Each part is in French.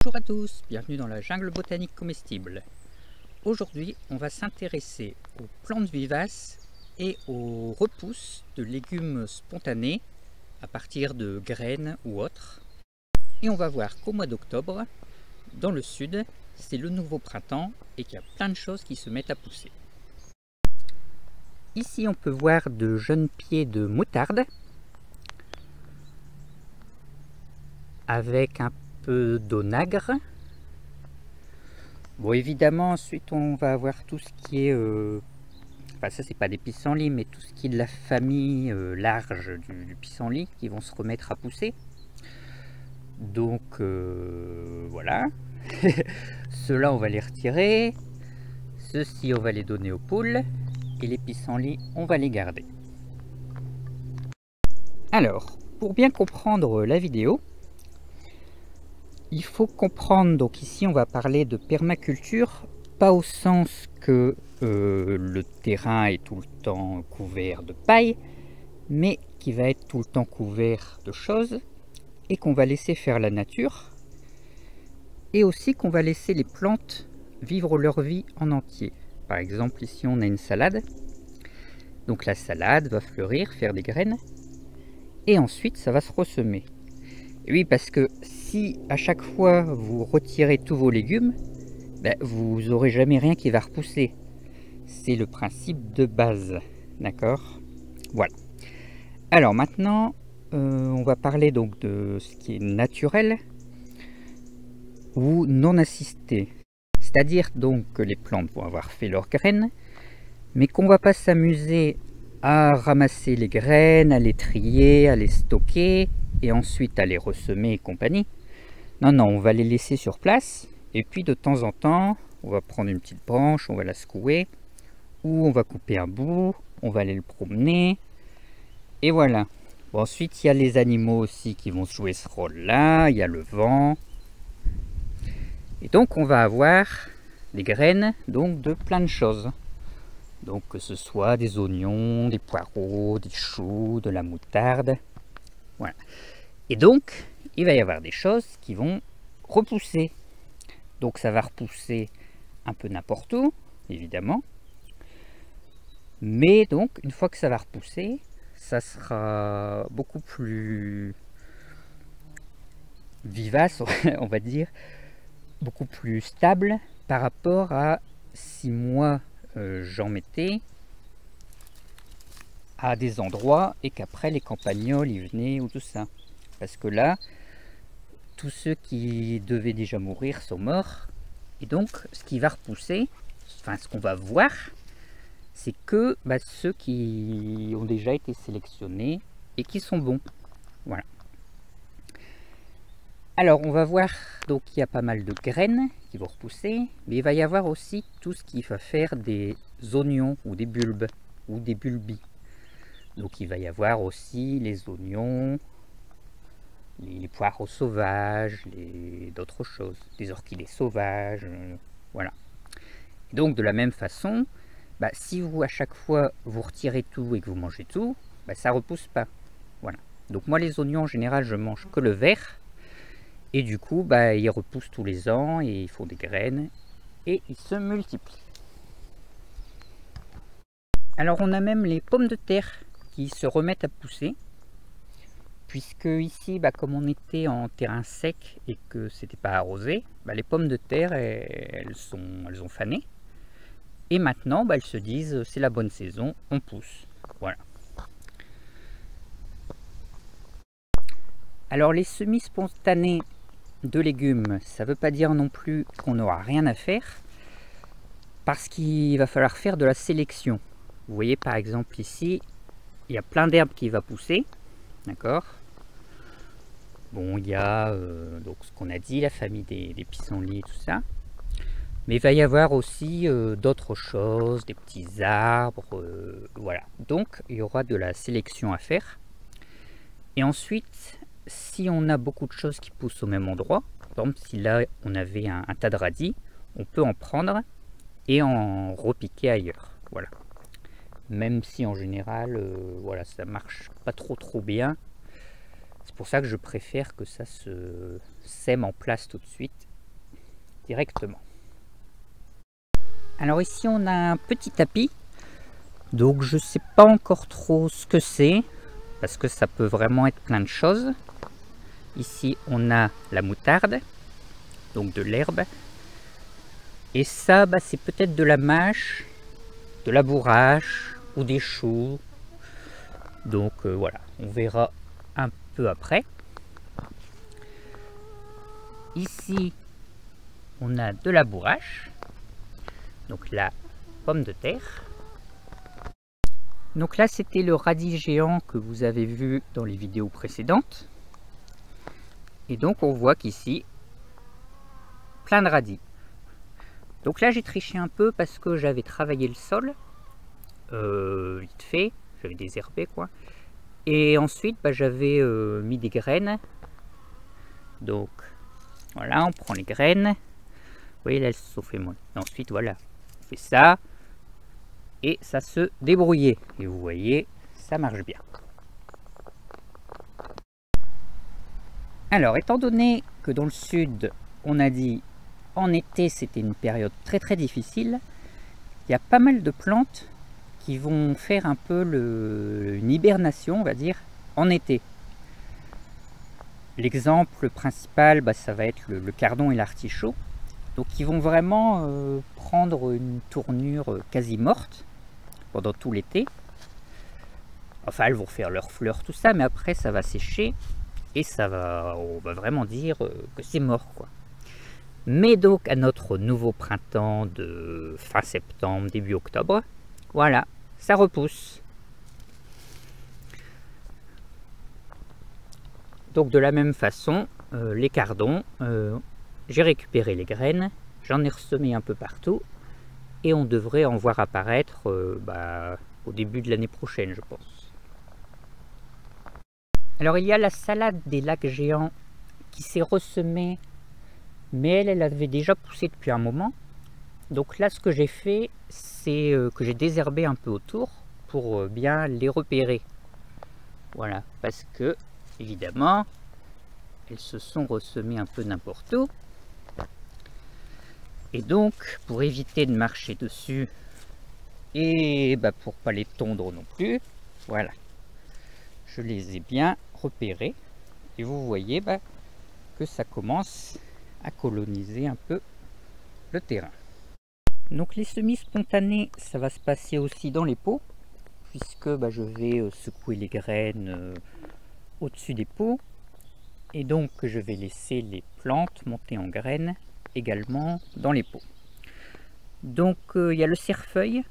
Bonjour à tous, bienvenue dans la jungle botanique comestible. Aujourd'hui, on va s'intéresser aux plantes vivaces et aux repousses de légumes spontanés à partir de graines ou autres. Et on va voir qu'au mois d'octobre, dans le sud, c'est le nouveau printemps et qu'il y a plein de choses qui se mettent à pousser. Ici, on peut voir de jeunes pieds de moutarde avec un peu d'onagre. Bon, évidemment, ensuite on va avoir tout ce qui est enfin ça c'est pas des pissenlits, mais tout ce qui est de la famille large du pissenlit qui vont se remettre à pousser. Donc voilà. Ceux-là on va les retirer, ceux-ci on va les donner aux poules et les pissenlits on va les garder. Alors, pour bien comprendre la vidéo, il faut comprendre, donc ici on va parler de permaculture, pas au sens que le terrain est tout le temps couvert de paille, mais qui va être tout le temps couvert de choses et qu'on va laisser faire la nature, et aussi qu'on va laisser les plantes vivre leur vie en entier. Par exemple ici on a une salade, donc la salade va fleurir, faire des graines, et ensuite ça va se ressemer. Et oui, parce que si à chaque fois vous retirez tous vos légumes, ben, vous n'aurez jamais rien qui va repousser. C'est le principe de base, d'accord? Voilà. Alors maintenant, on va parler donc de ce qui est naturel ou non assisté. C'est-à-dire donc que les plantes vont avoir fait leurs graines, mais qu'on ne va pas s'amuser à ramasser les graines, à les trier, à les stocker, et ensuite à les ressemer et compagnie. Non, non, on va les laisser sur place, et puis de temps en temps, on va prendre une petite branche, on va la secouer, ou on va couper un bout, on va aller le promener, et voilà. Bon, ensuite, il y a les animaux aussi qui vont jouer ce rôle-là, il y a le vent, et donc on va avoir des graines donc de plein de choses. Donc que ce soit des oignons, des poireaux, des choux, de la moutarde, voilà. Et donc, il va y avoir des choses qui vont repousser. Donc ça va repousser un peu n'importe où, évidemment. Mais donc, une fois que ça va repousser, ça sera beaucoup plus vivace, on va dire, beaucoup plus stable par rapport à si moi j'en mettais à des endroits et qu'après les campagnols y venaient ou tout ça. Parce que là, tous ceux qui devaient déjà mourir sont morts. Et donc, ce qui va repousser, enfin ce qu'on va voir, c'est que ceux qui ont déjà été sélectionnés et qui sont bons. Voilà. Alors, on va voir, donc il y a pas mal de graines qui vont repousser, mais il va y avoir aussi tout ce qui va faire des oignons ou des bulbes ou des bulbis. Donc il va y avoir aussi les oignons, les poireaux sauvages, d'autres choses, des orchidées sauvages, voilà. Et donc de la même façon, si vous à chaque fois vous retirez tout et que vous mangez tout, ça repousse pas. Voilà. Donc moi les oignons en général je mange que le vert, et du coup ils repoussent tous les ans et ils font des graines et ils se multiplient. Alors on a même les pommes de terre qui se remettent à pousser, puisque ici, comme on était en terrain sec et que c'était pas arrosé, les pommes de terre, elles ont fané. Et maintenant, elles se disent, c'est la bonne saison, on pousse. Voilà. Alors les semis spontanés de légumes, ça ne veut pas dire non plus qu'on n'aura rien à faire, parce qu'il va falloir faire de la sélection. Vous voyez par exemple ici, il y a plein d'herbes qui vont pousser, d'accord? Bon, il y a donc ce qu'on a dit, la famille des pissenlits et tout ça. Mais il va y avoir aussi d'autres choses, des petits arbres, voilà. Donc, il y aura de la sélection à faire. Et ensuite, si on a beaucoup de choses qui poussent au même endroit, par exemple, si là, on avait un tas de radis, on peut en prendre et en repiquer ailleurs, voilà. Même si en général, voilà, ça marche pas trop bien. C'est pour ça que je préfère que ça se sème en place tout de suite directement. Alors ici on a un petit tapis, donc je sais pas encore trop ce que c'est, parce que ça peut vraiment être plein de choses. Ici on a la moutarde, donc de l'herbe, et ça c'est peut-être de la mâche, de la bourrache ou des choux, donc voilà, on verra un peu après. Ici on a de la bourrache, donc la pomme de terre. Donc là c'était le radis géant que vous avez vu dans les vidéos précédentes. Et donc on voit qu'ici, plein de radis. Donc là j'ai triché un peu parce que j'avais travaillé le sol, vite fait, j'avais désherbé quoi. Et ensuite j'avais mis des graines. Donc voilà, on prend les graines. Vous voyez là elles se sont fait moins. Ensuite voilà, on fait ça. Et ça se débrouillait. Et vous voyez, ça marche bien. Alors, étant donné que dans le sud, on a dit en été c'était une période très difficile, il y a pas mal de plantes qui vont faire un peu une hibernation, on va dire, en été. L'exemple principal, ça va être le cardon et l'artichaut. Donc ils vont vraiment prendre une tournure quasi morte pendant tout l'été. Enfin, elles vont faire leurs fleurs, tout ça, mais après ça va sécher. Et on va vraiment dire que c'est mort, quoi. Mais donc à notre nouveau printemps de fin septembre, début octobre, voilà, ça repousse. Donc de la même façon, les cardons, j'ai récupéré les graines, j'en ai ressemé un peu partout, et on devrait en voir apparaître au début de l'année prochaine, je pense. Alors il y a la salade des lacs géants qui s'est ressemée, mais elle avait déjà poussé depuis un moment. Donc là ce que j'ai fait, c'est que j'ai désherbé un peu autour pour bien les repérer. Voilà, parce que évidemment, elles se sont ressemées un peu n'importe où. Et donc, pour éviter de marcher dessus, et pour pas les tondre non plus, voilà. Je les ai bien repérés. Et vous voyez que ça commence à coloniser un peu le terrain. Donc les semis spontanés, ça va se passer aussi dans les pots, puisque je vais secouer les graines au-dessus des pots. Et donc je vais laisser les plantes monter en graines également dans les pots. Donc il y a le cerfeuil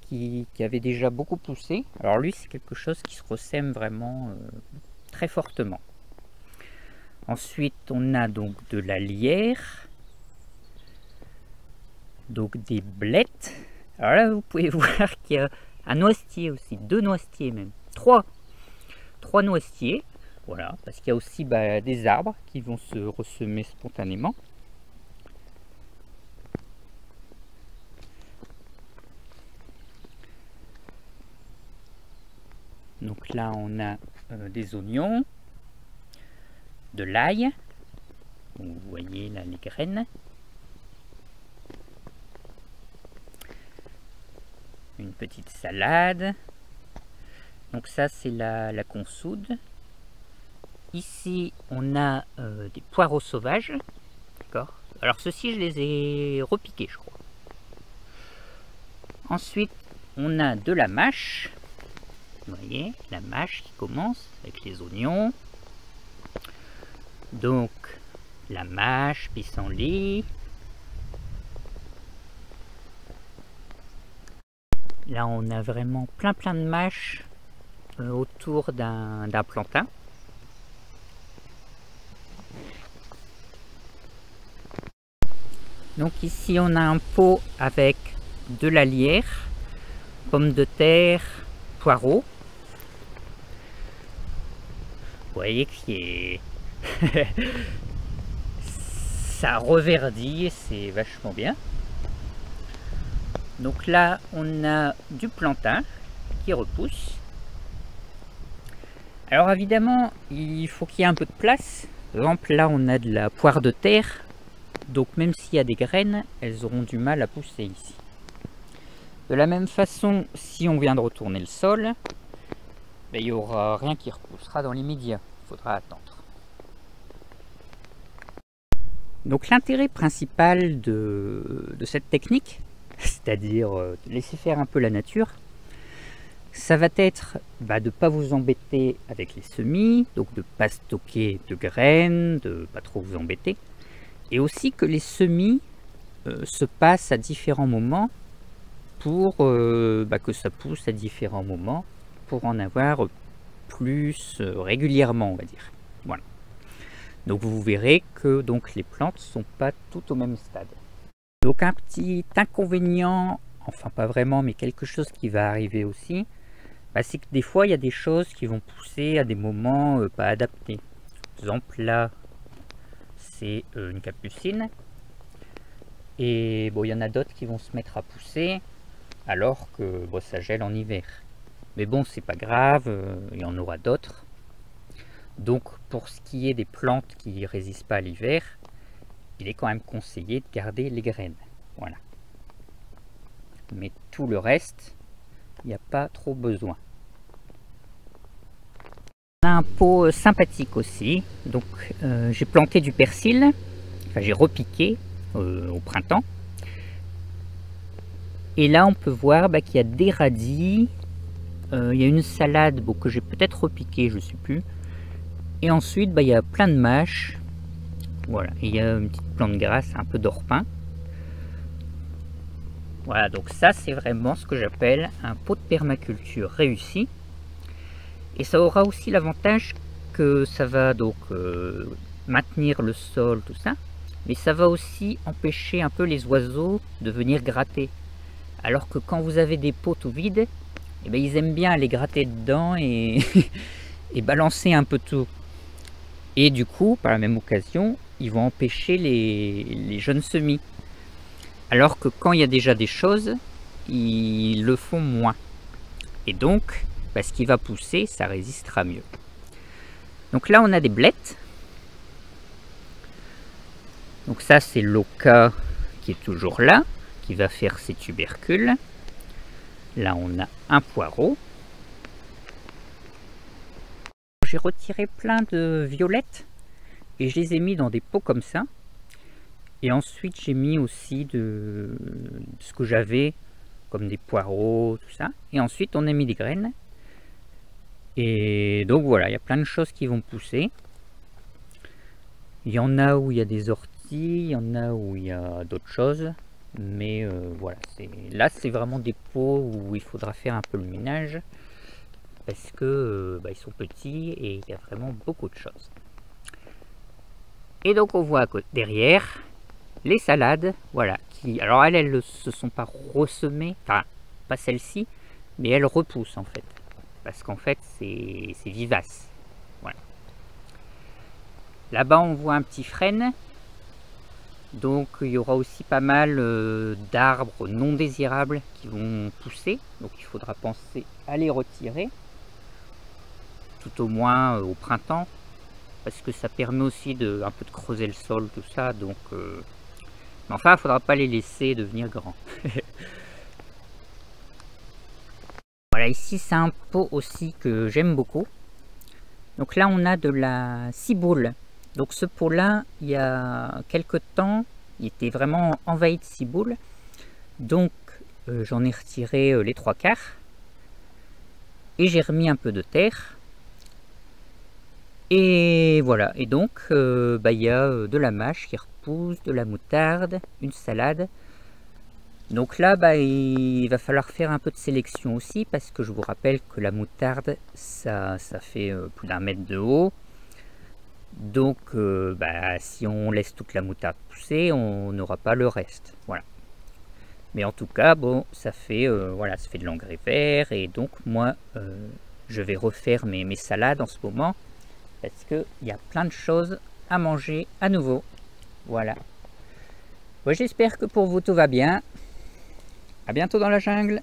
qui avait déjà beaucoup poussé. Alors lui c'est quelque chose qui se ressème vraiment très fortement. Ensuite on a donc de la lierre, donc des blettes. Alors là vous pouvez voir qu'il y a un noisetier aussi, 2 noisetiers même, 3 noisetiers. Voilà, parce qu'il y a aussi des arbres qui vont se ressemer spontanément. Donc là on a des oignons, de l'ail, vous voyez là les graines, une petite salade, donc ça c'est la consoude. Ici on a des poireaux sauvages, d'accord. Alors ceux-ci je les ai repiqués je crois. Ensuite on a de la mâche. Vous voyez, la mâche qui commence avec les oignons. Donc, la mâche, pissenlit. Là, on a vraiment plein de mâches autour d'un plantain. Donc ici, on a un pot avec de la lierre, pommes de terre, poireaux. Vous voyez que ça reverdit et c'est vachement bien. Donc là on a du plantain qui repousse. Alors évidemment il faut qu'il y ait un peu de place. Par exemple là on a de la poire de terre. Donc même s'il y a des graines, elles auront du mal à pousser ici. De la même façon, si on vient de retourner le sol, il n'y aura rien qui repoussera dans l'immédiat. Il faudra attendre. Donc l'intérêt principal de cette technique, c'est-à-dire laisser faire un peu la nature, ça va être de ne pas vous embêter avec les semis, donc de ne pas stocker de graines, de ne pas trop vous embêter, et aussi que les semis se passent à différents moments pour que ça pousse à différents moments, pour en avoir plus régulièrement, on va dire. Voilà. Donc vous verrez que donc, les plantes ne sont pas toutes au même stade. Donc un petit inconvénient, enfin pas vraiment, mais quelque chose qui va arriver aussi, c'est que des fois il y a des choses qui vont pousser à des moments pas adaptés. Par exemple là, c'est une capucine, et bon, il y en a d'autres qui vont se mettre à pousser alors que bon, ça gèle en hiver. Mais bon, c'est pas grave, il y en aura d'autres. Donc pour ce qui est des plantes qui ne résistent pas à l'hiver, il est quand même conseillé de garder les graines. Voilà. Mais tout le reste, il n'y a pas trop besoin. On a un pot sympathique aussi. Donc j'ai planté du persil, enfin j'ai repiqué au printemps. Et là on peut voir qu'il y a des radis, il y a une salade que j'ai peut-être repiqué, je ne sais plus. Et ensuite il y a plein de mâches. Voilà, et il y a une petite plante grasse, un peu d'orpin. Voilà, donc ça c'est vraiment ce que j'appelle un pot de permaculture réussi. Et ça aura aussi l'avantage que ça va donc maintenir le sol, tout ça. Mais ça va aussi empêcher un peu les oiseaux de venir gratter. Alors que quand vous avez des pots tout vides, ils aiment bien aller gratter dedans et, et balancer un peu tout. Et du coup, par la même occasion, ils vont empêcher les jeunes semis. Alors que quand il y a déjà des choses, ils le font moins. Et donc, ce qui va pousser, ça résistera mieux. Donc là, on a des blettes. Donc ça, c'est l'oca qui est toujours là, qui va faire ses tubercules. Là, on a un poireau. J'ai retiré plein de violettes et je les ai mis dans des pots comme ça. Et ensuite, j'ai mis aussi de ce que j'avais, comme des poireaux, tout ça. Et ensuite, on a mis des graines. Et donc voilà, il y a plein de choses qui vont pousser. Il y en a où il y a des orties, il y en a où il y a d'autres choses. Mais voilà, là c'est vraiment des pots où il faudra faire un peu le ménage. Parce que ils sont petits et il y a vraiment beaucoup de choses. Et donc on voit derrière les salades, voilà. Alors elles ne se sont pas ressemées, enfin pas celle-ci, mais elles repoussent en fait. Parce qu'en fait c'est vivace. Voilà. Là-bas on voit un petit frêne. Donc il y aura aussi pas mal d'arbres non désirables qui vont pousser. Donc il faudra penser à les retirer. Tout au moins au printemps. Parce que ça permet aussi un peu de creuser le sol, tout ça. Donc, mais enfin, il ne faudra pas les laisser devenir grands. Voilà, ici c'est un pot aussi que j'aime beaucoup. Donc là on a de la ciboule. Donc ce pot-là, il y a quelques temps, il était vraiment envahi de ciboule. Donc j'en ai retiré les 3/4. Et j'ai remis un peu de terre. Et voilà, et donc il y a de la mâche qui repousse, de la moutarde, une salade. Donc là, il va falloir faire un peu de sélection aussi, parce que je vous rappelle que la moutarde, ça fait plus d'1 mètre de haut. Donc si on laisse toute la moutarde pousser, on n'aura pas le reste. Voilà. Mais en tout cas, bon, ça fait de l'engrais vert, et donc moi, je vais refaire mes salades en ce moment. Parce qu'il y a plein de choses à manger à nouveau. Voilà. Bon, j'espère que pour vous tout va bien. À bientôt dans la jungle.